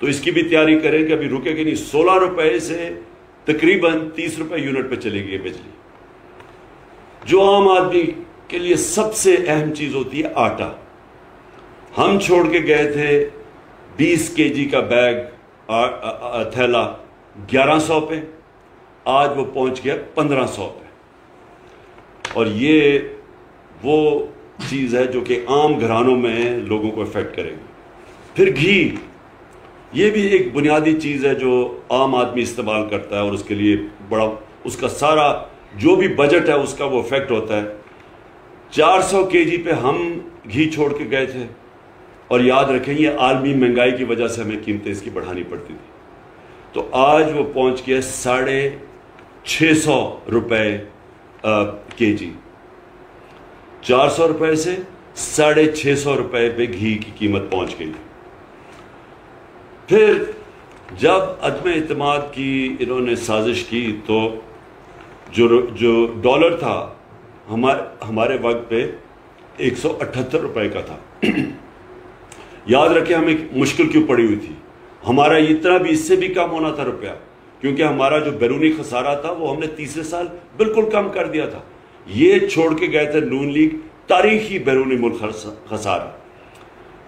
تو اس کی بھی تیاری کریں کہ ابھی رکے گی نہیں. 16 روپے سے تقریباً 30 روپے یونٹ پہ چلے گی بجلی. جو عام آدمی کے لیے سب سے اہم چیز ہوتی ہے آٹا. ہم چھوڑ کے گئے تھے 20 kg کا بیگ تھیلا 1100 پہ, آج وہ پہنچ گیا 1500 پہ. اور یہ وہ چیز ہے جو کہ عام گھرانوں میں لوگوں کو افیکٹ کرے گی. پھر گھی, یہ بھی ایک بنیادی چیز ہے جو عام آدمی استعمال کرتا ہے, اور اس کے لیے بڑا اس کا سارا جو بھی بجٹ ہے اس کا وہ افیکٹ ہوتا ہے. 400 kg پہ ہم گھی چھوڑ کے گئے تھے, اور یاد رکھیں یہ عالمی مہنگائی کی وجہ سے ہمیں قیمتیں اس کی بڑھانی پڑتی تھی. تو آج وہ پہنچ گیا 650 روپے kg. 400 روپے سے 650 روپے پہ گھی کی قیمت پہنچ گئی. پھر جب عدم اعتماد کی انہوں نے سازش کی تو جو ڈالر تھا ہمارے وقت پہ 178 روپے کا تھا. یاد رکھیں ہمیں مشکل کیوں پڑی ہوئی تھی, ہمارا اتنا بھی اس سے بھی کم ہونا تھا روپیہ, کیونکہ ہمارا جو بیرونی خسارہ تھا وہ ہم نے تیسرے سال بالکل کم کر دیا تھا. یہ چھوڑ کے گئے تھے نون لیگ تاریخی بیرونی ملک خسارہ,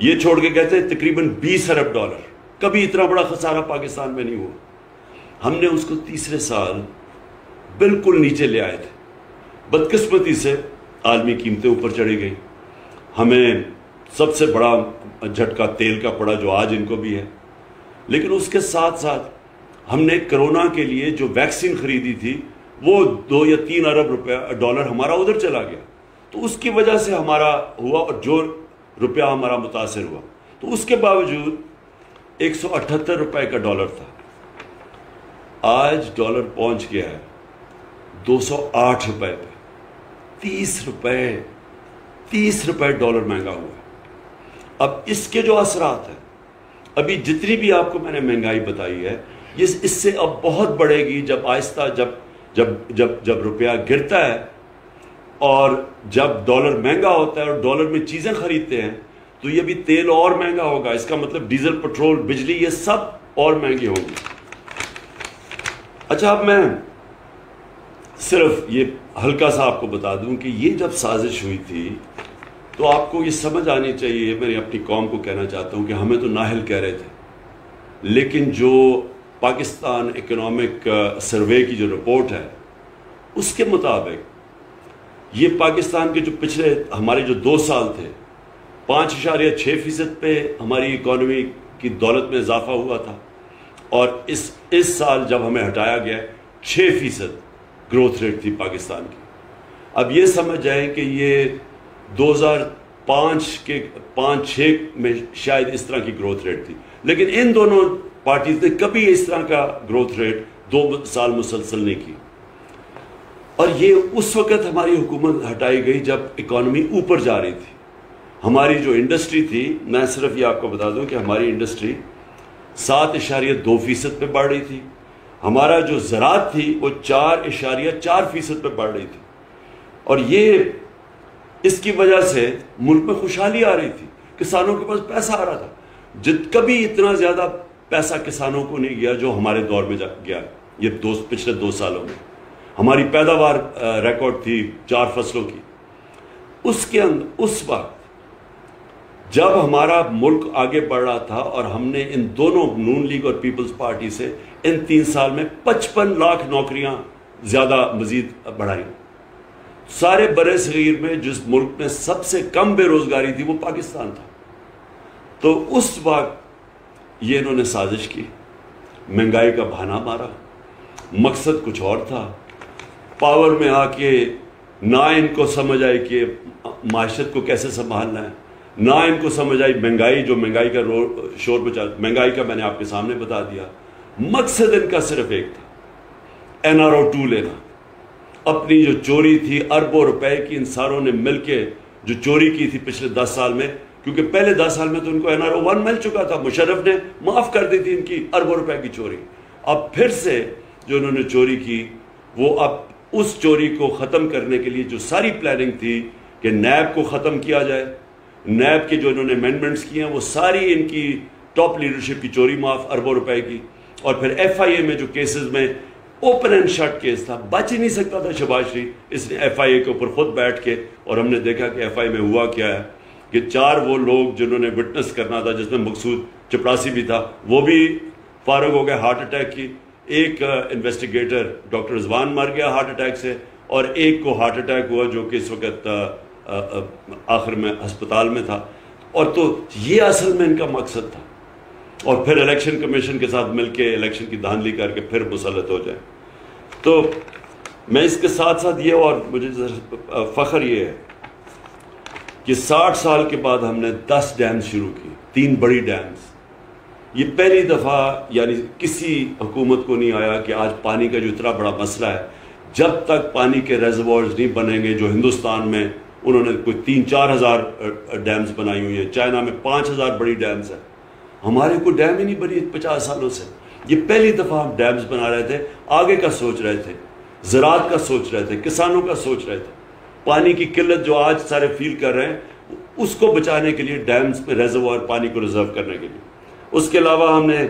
یہ چھوڑ کے گئے تھے تقریباً 20 ارب ڈالر. کبھی اتنا بڑا خسارہ پاکستان میں نہیں ہوا. ہم نے اس کو تیسرے سال بالکل نیچے لے آئے تھے. بدقسمتی سے عالمی قیمتیں اوپر چڑھی گئی. ہمیں سب سے بڑا جھٹکا تیل کا پڑا جو آج ان کو بھی ہے. لیکن اس کے ساتھ ساتھ ہم نے کرونا کے لیے جو ویکسین خریدی تھی وہ 2 یا 3 ارب ڈالر ہمارا ادھر چلا گیا. تو اس کی وجہ سے ہمارا ہوا, اور جو روپیہ ہمارا متاثر ہوا. تو اس کے باوجود 178 روپے کا ڈالر تھا. آج ڈالر پہنچ گیا ہے 208 روپے پہ. 30 روپے ڈالر مہنگا ہوا ہے. اب اس کے جو اثرات ہیں, ابھی جتنی بھی آپ کو میں نے مہنگائی بتائی ہے, یہ اس سے اب بہت بڑھے گی جب آہستہ جب روپیہ گرتا ہے اور جب ڈالر مہنگا ہوتا ہے اور ڈالر میں چیزیں خریدتے ہیں تو یہ بھی تیل اور مہنگا ہوگا. اس کا مطلب ڈیزل, پٹرول, بجلی یہ سب اور مہنگی ہوں گی. اچھا, اب میں صرف یہ ہلکا سا آپ کو بتا دوں کہ یہ جب سازش ہوئی تھی تو آپ کو یہ سمجھ آنی چاہیے, میں اپنی قوم کو کہنا چاہتا ہوں کہ ہمیں تو نااہل کہہ رہے تھے, لیکن جو پاکستان اکنامک سروے کی جو رپورٹ ہے اس کے مطابق یہ پاکستان کے جو پچھلے ہمارے جو 2 سال تھے 5.6% پہ ہماری اکانومی کی دولت میں اضافہ ہوا تھا, اور اس سال جب ہمیں ہٹایا گیا 6% گروتھ ریٹ تھی پاکستان کی. اب یہ سمجھ جائیں کہ یہ 2005 کے 5-6 میں شاید اس طرح کی گروتھ ریٹ تھی, لیکن ان دونوں پارٹیز نے کبھی اس طرح کا گروتھ ریٹ 2 سال مسلسل نہیں کی. اور یہ اس وقت ہماری حکومت ہٹائی گئی جب اکانومی اوپر جا رہی تھی. ہماری جو انڈسٹری تھی, میں صرف یہ آپ کو بتا دوں کہ ہماری انڈسٹری 7.2% پہ بڑھ رہی تھی. ہمارا جو زراعت تھی وہ 4.4% پہ بڑھ رہی تھی. اور یہ اس کی وجہ سے ملک میں خوشحالی آ رہی تھی, کسانوں کے پاس پیسہ آ رہا تھا. کبھی اتنا زیادہ پیسہ کسانوں کو نہیں گیا جو ہمارے دور میں گیا یہ پچھلے 2 سالوں میں. ہماری پیداوار ریکارڈ تھی 4 فصلوں کی. اس کے اندر اس وقت جب ہمارا ملک آگے بڑھ رہا تھا اور ہم نے ان دونوں نون لیگ اور پیپلز پارٹی سے ان 3 سال میں 55 لاکھ نوکریاں زیادہ مزید بڑھائیں. سارے برے صغیر میں جس ملک میں سب سے کم بے روزگاری تھی وہ پاکستان تھا. تو اس وقت یہ انہوں نے سازش کی, مہنگائی کا بہانہ مارا, مقصد کچھ اور تھا. پاور میں آ کے نہ ان کو سمجھ آئی کہ معاشرت کو کیسے سنبھالنا ہے, نہ ان کو سمجھ آئی مہنگائی کا شور بچا. مہنگائی کا میں نے آپ کے سامنے بتا دیا. مقصد ان کا صرف ایک تھا, NRO 2 لینا. اپنی جو چوری تھی اربوں روپے کی ان ساروں نے مل کے جو چوری کی تھی پچھلے 10 سال میں, کیونکہ پہلے 10 سال میں تو ان کو NRO 1 مل چکا تھا, مشرف نے معاف کر دی تھی ان کی اربوں روپے کی چوری. اب پھر سے جو انہوں نے چوری کی وہ اب اس چوری کو ختم کرنے کے لیے جو ساری پلاننگ تھی کہ نیب کو ختم کیا جائے, نیب کے جو انہوں نے امینڈمنٹس کیے ہیں وہ ساری ان کی ٹاپ لیڈرشپ کی چوری معاف اربوں روپے کی، اور پھر ایف آئی اے میں جو کیسز میں اوپن اینڈ شٹ کیس تھا، بچ ہی نہیں سکتا تھا شہباز شریف، اس نے ایف آئی اے کے اوپر خود بیٹھ کے، اور ہم نے دیکھا کہ ایف آئی اے میں ہوا کیا ہے کہ 4 وہ لوگ جنہوں نے وٹنس کرنا تھا، جس میں مقصود چپڑاسی بھی تھا، وہ بھی فارغ ہو گئے ہارٹ اٹیک کی، ایک انویسٹیگیٹر ڈاکٹر رضوان مر گیا ہارٹ اٹیک سے، اور ایک کو ہارٹ اٹیک ہوا جو کہ اس وقت آخر میں ہسپتال میں تھا. اور تو یہ اصل میں ان کا مقصد تھا، اور پھر الیکشن کمیشن کے ساتھ مل کے الیکشن کی دھاندلی کر کے پھر مسلط ہو جائیں. تو میں اس کے ساتھ ساتھ یہ، اور مجھے فخر یہ ہے کہ 60 سال کے بعد ہم نے 10 ڈیمز شروع کی، 3 بڑی ڈیمز. یہ پہلی دفعہ یعنی کسی حکومت کو نہیں آیا کہ آج پانی کا جو اتنا بڑا مسئلہ ہے، جب تک پانی کے ریزروارز نہیں بنیں گے، جو ہندوستان میں انہوں نے کوئی 3-4 ہزار ڈیمز بنائی ہوئی ہیں، چائنا میں 5,000 بڑی ڈیمز ہیں، ہمارے کوئی ڈیم ہی نہیں بنی 50 سالوں سے. یہ پہلی دفعہ ہم ڈیمز بنا رہے تھے، آگے کا سوچ رہے تھے، زراعت کا سوچ رہے تھے، کسانوں کا سوچ رہے تھے. پانی کی قلت جو آج سارے فیل کر رہے ہیں، اس کو بچانے کے لیے ڈیمز میں ریزروار پانی کو ریزرو کرنے کے لیے. اس کے علاوہ ہم نے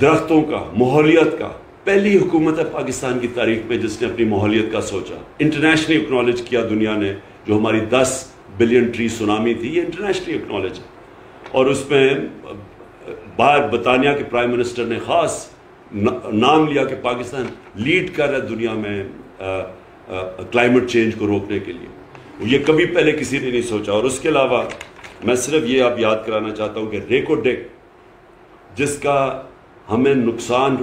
درختوں کا، ماحولیت کا، پہلی حکومت ہے پاکستان کی تاریخ میں جس نے اپنی ماحولیت کا سوچا، انٹرنیشنلی اکنالج کیا دنیا نے. جو ہماری 10 بلین ٹری سونامی تھی، یہ انٹرنیشنلی اکنالج ہے. اور اس میں باہر برطانیہ کے پرائم منسٹر نے خاص نام لیا کہ پاکستان لیڈ کر رہا ہے دنیا میں کلائمیٹ چینج کو روکنے کے لیے. یہ کبھی پہلے کسی نے نہیں سوچا. اور اس کے علاوہ میں صرف یہ آپ یاد کرانا چاہتا ہوں کہ ریکو ڈیک، جس کا ہمیں نقصان،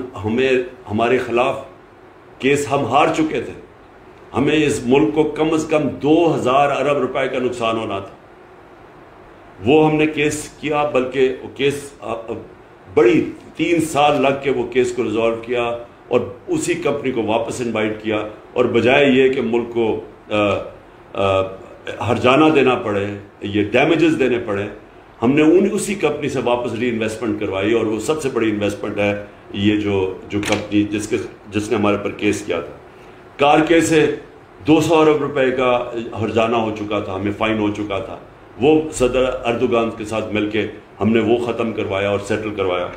ہمارے خلاف کیس ہم ہار چکے تھے، ہمیں اس ملک کو کم از کم 2000 ارب روپے کا نقصان ہونا تھا، وہ ہم نے کیس کیا. بلکہ وہ کیس بڑی 3 سال لگ کے وہ کیس کو ریزالو کیا، اور اسی کمپنی کو واپس انوائٹ کیا. اور بجائے یہ کہ ملک کو ہرجانہ دینا پڑے، یہ ڈیمیجز دینے پڑے، ہم نے اسی کمپنی سے واپس ری انویسٹمنٹ کروائی. اور وہ سب سے بڑی انویسٹمنٹ ہے یہ جو کمپنی جس نے ہمارے پر کیس کیا تھا. کار کے سے 200 ارب روپے کا ہرجانہ ہو چکا تھا، ہمیں فائن ہو چکا تھا. وہ صدر اردوغان کے ساتھ مل کے ہم نے وہ ختم کروایا اور سیٹل کروایا.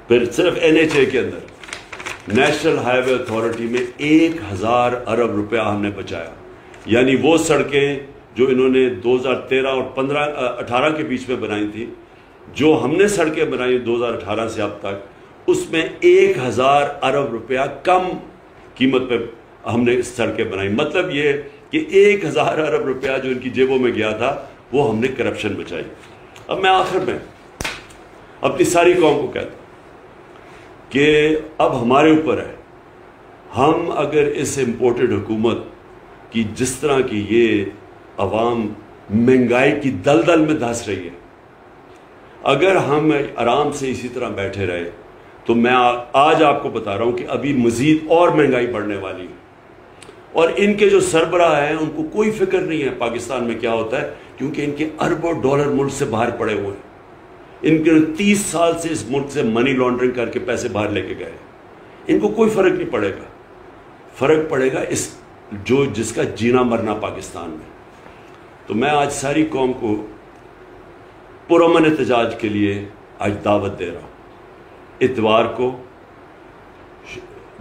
پھر صرف NHA کے اندر نیشنل ہائی وے اتھارٹی میں 1000 ارب روپیہ ہم نے بچایا. یعنی وہ سڑکیں جو انہوں نے 2013 اور 18 کے بیچ میں بنائی تھی، جو ہم نے سڑکیں بنائی 2018 سے اب تک، اس میں 1000 ارب روپیہ کم قیمت پہ ہم نے سڑکیں بنائی. مطلب یہ کہ 1000 ارب روپیہ جو ان کی جیبوں میں گیا تھا، وہ ہم نے کرپشن بچائی. اب میں آخر میں اپنی ساری قوم کو کہتا ہوں کہ اب ہمارے اوپر ہے، ہم اگر اس امپورٹڈ حکومت کی جس طرح کی یہ عوام مہنگائی کی دلدل میں دھنس رہی ہے، اگر ہم آرام سے اسی طرح بیٹھے رہے تو میں آج آپ کو بتا رہا ہوں کہ ابھی مزید اور مہنگائی بڑھنے والی ہے. اور ان کے جو سربراہ ہیں ان کو کوئی فکر نہیں ہے پاکستان میں کیا ہوتا ہے، کیونکہ ان کے اربوں ڈالر ملک سے باہر پڑے ہوئے ہیں. ان کے 30 سال سے اس ملک سے منی لانڈرنگ کر کے پیسے باہر لے کے گئے. ان کو کوئی فرق نہیں پڑے گا. فرق پڑے گا جس کا جینا مرنا پاکستان میں. تو میں آج ساری قوم کو پرامن احتجاج کے لیے آج دعوت دے رہا ہوں. اتوار کو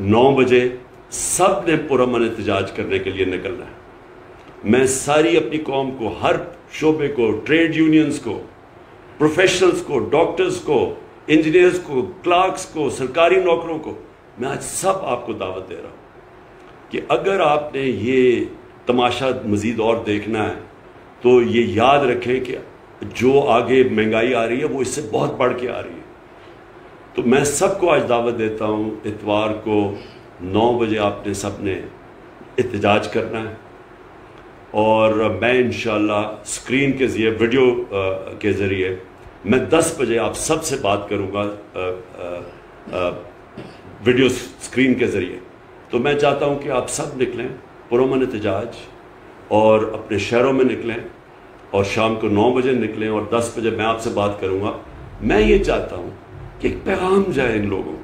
9 بجے سب نے پرامن احتجاج کرنے کے لیے نکلنا ہے. میں ساری اپنی قوم کو، ہر شعبے کو، ٹریڈ یونینز کو، پروفیشنلز کو، ڈاکٹرز کو، انجینئرز کو، کلرکس کو، سرکاری نوکروں کو، میں آج سب آپ کو دعوت دے رہا ہوں کہ اگر آپ نے یہ تماشا مزید اور دیکھنا ہے تو یہ یاد رکھیں کہ جو آگے مہنگائی آ رہی ہے وہ اس سے بہت بڑھ کے آ رہی ہے. تو میں سب کو آج دعوت دیتا ہوں، اتوار کو 9 بجے آپ نے سب نے احتجاج کرنا ہے. اور میں انشاءاللہ اسکرین کے ذریعے، ویڈیو کے ذریعے میں 10 بجے آپ سب سے بات کروں گا ویڈیو اسکرین کے ذریعے. تو میں چاہتا ہوں کہ آپ سب نکلیں پرامن احتجاج، اور اپنے شہروں میں نکلیں، اور شام کو 9 بجے نکلیں، اور 10 بجے میں آپ سے بات کروں گا. میں یہ چاہتا ہوں کہ ایک پیغام جائے ان لوگوں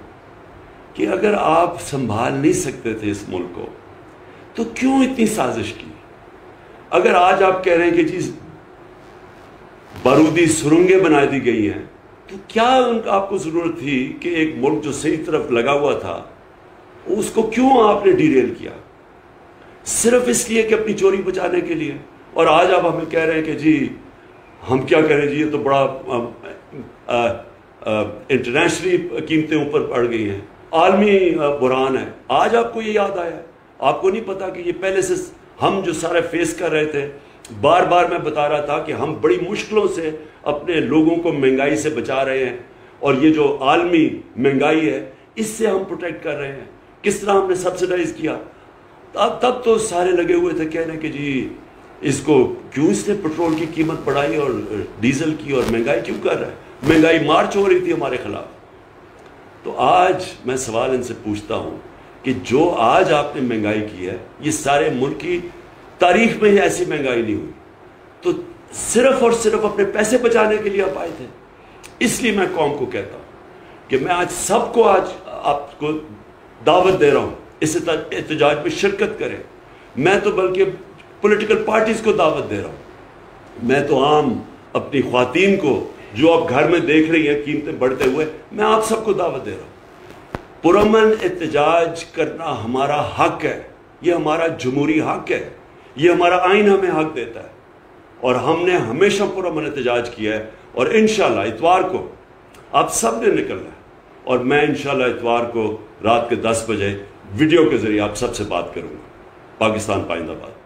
کہ اگر آپ سنبھال نہیں سکتے تھے اس ملک کو تو کیوں اتنی سازش کی. اگر آج آپ کہہ رہے ہیں کہ جی بارودی سرنگیں بنا دی گئی ہیں، تو کیا آپ کو ضرورت تھی کہ ایک ملک جو صحیح طرف لگا ہوا تھا اس کو کیوں آپ نے ڈیریل کیا؟ صرف اس لیے کہ اپنی چوری بچانے کے لیے. اور آج آپ ہمیں کہہ رہے ہیں کہ جی ہم کیا کریں جی، یہ تو بڑا انٹرنیشنلی قیمتیں اوپر بڑھ گئی ہیں، عالمی بحران ہے. آج آپ کو یہ یاد آیا ہے؟ آپ کو نہیں پتا کہ یہ پہلے سے ہم جو سارے فیس کر رہے تھے. بار بار میں بتا رہا تھا کہ ہم بڑی مشکلوں سے اپنے لوگوں کو مہنگائی سے بچا رہے ہیں، اور یہ جو عالمی مہنگائی ہے اس سے ہم پروٹیکٹ کر رہے ہیں. کس طرح ہم نے سبسیڈائز کیا. تب تو سارے لگے ہوئے تھے کہنے کہ جی اس کو کیوں اس نے پٹرول کی قیمت بڑھائی اور ڈیزل کی، اور مہنگائی کیوں کر رہا ہے. مہنگائی مارچ ہو رہی تھی ہمارے خلاف. تو آج میں سوال ان سے پوچھتا ہوں کہ جو آج آپ نے مہنگائی کی ہے، یہ سارے ملک کی تاریخ میں ہی ایسی مہنگائی نہیں ہوئی. تو صرف اور صرف اپنے پیسے بچانے کے لیے آپ آئے تھے. اس لیے میں قوم کو کہتا ہوں کہ میں آج سب کو آج آپ کو دعوت دے رہا ہوں اس احتجاج میں شرکت کریں. میں تو بلکہ پولیٹیکل پارٹیز کو دعوت دے رہا ہوں. میں تو عام اپنی خواتین کو جو آپ گھر میں دیکھ رہی ہیں قیمتیں بڑھتے ہوئے، میں آپ سب کو دعوت دے رہا ہوں. پرامن احتجاج کرنا ہمارا حق ہے، یہ ہمارا جمہوری حق ہے، یہ ہمارا آئین ہمیں حق دیتا ہے، اور ہم نے ہمیشہ پرامن احتجاج کیا ہے. اور انشاءاللہ اتوار کو آپ سب نے نکلنا ہے، اور میں انشاءاللہ اتوار کو رات کے 10 بجے ویڈیو کے ذریعے آپ سب سے بات کروں گا. پاکستان پائندہ باد.